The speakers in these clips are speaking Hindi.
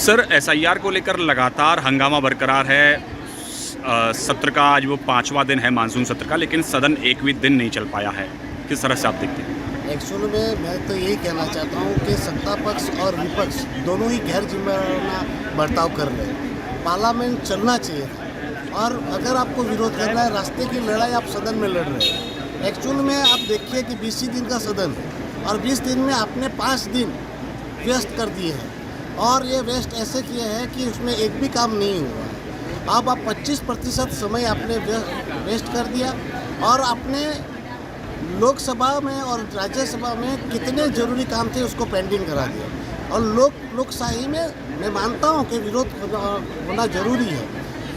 सर, एसआईआर को लेकर लगातार हंगामा बरकरार है। सत्र का आज वो 5वां दिन है मानसून सत्र का, लेकिन सदन एक भी दिन नहीं चल पाया है। किस तरह से आप देखते हैं? एक्चुअल में मैं तो यही कहना चाहता हूँ कि सत्ता पक्ष और विपक्ष दोनों ही गैर जिम्मेदाराना बर्ताव कर रहे हैं। पार्लियामेंट चलना चाहिए था, और अगर आपको विरोध करना है, रास्ते की लड़ाई आप सदन में लड़ रहे हैं। एक्चुअल में आप देखिए कि 20 दिन का सदन है और 20 दिन में आपने 5 दिन व्यस्त कर दिए हैं, और ये वेस्ट ऐसे किए हैं कि उसमें एक भी काम नहीं हुआ। अब आप 25% समय आपने वेस्ट कर दिया, और आपने लोकसभा में और राज्यसभा में कितने जरूरी काम थे उसको पेंडिंग करा दिया। और लोकशाही में मैं मानता हूँ कि विरोध होना जरूरी है,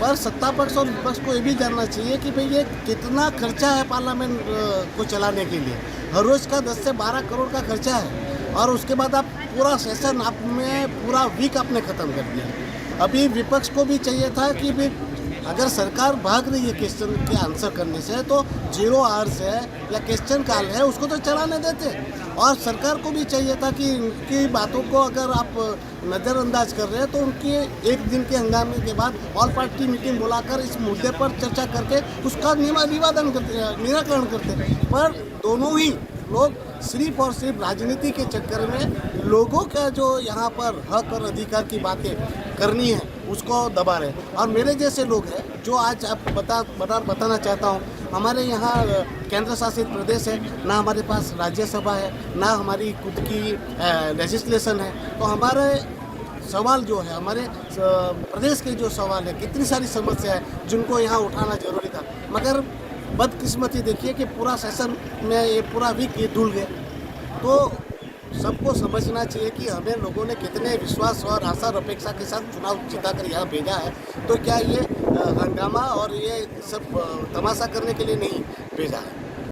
पर सत्ता पक्ष और विपक्ष को ये भी जानना चाहिए कि भाई ये कितना खर्चा है पार्लियामेंट को चलाने के लिए। हर रोज़ का 10 से 12 करोड़ का खर्चा है, और उसके बाद आप पूरा सेशन आपने पूरा वीक आपने ख़त्म कर दिया। अभी विपक्ष को भी चाहिए था कि भी अगर सरकार भाग रही है क्वेश्चन के आंसर करने से, तो 0 आवर्स है या क्वेश्चन काल है उसको तो चलाने देते। और सरकार को भी चाहिए था कि उनकी बातों को अगर आप नज़रअंदाज कर रहे हैं तो उनकी एक दिन के हंगामे के बाद ऑल पार्टी मीटिंग बुलाकर इस मुद्दे पर चर्चा करके उसका निराकरण करते। पर दोनों ही लोग सिर्फ और सिर्फ राजनीति के चक्कर में लोगों का जो यहाँ पर हक और अधिकार की बातें करनी है उसको दबा रहे। और मेरे जैसे लोग हैं जो आज आप बताना चाहता हूँ, हमारे यहाँ केंद्र शासित प्रदेश है, ना हमारे पास राज्यसभा है, ना हमारी खुद की लेजिस्लेशन है। तो हमारे सवाल जो है, हमारे प्रदेश के जो सवाल है, कितनी सारी समस्या है जिनको यहाँ उठाना जरूरी था, मगर बदकिस्मती देखिए कि पूरा सेशन में ये पूरा वीक ये धुल गए। तो सबको समझना चाहिए कि हमें लोगों ने कितने विश्वास और आशा और अपेक्षा के साथ चुनाव जिताकर यहाँ भेजा है। तो क्या ये हंगामा और ये सब तमाशा करने के लिए नहीं भेजा है।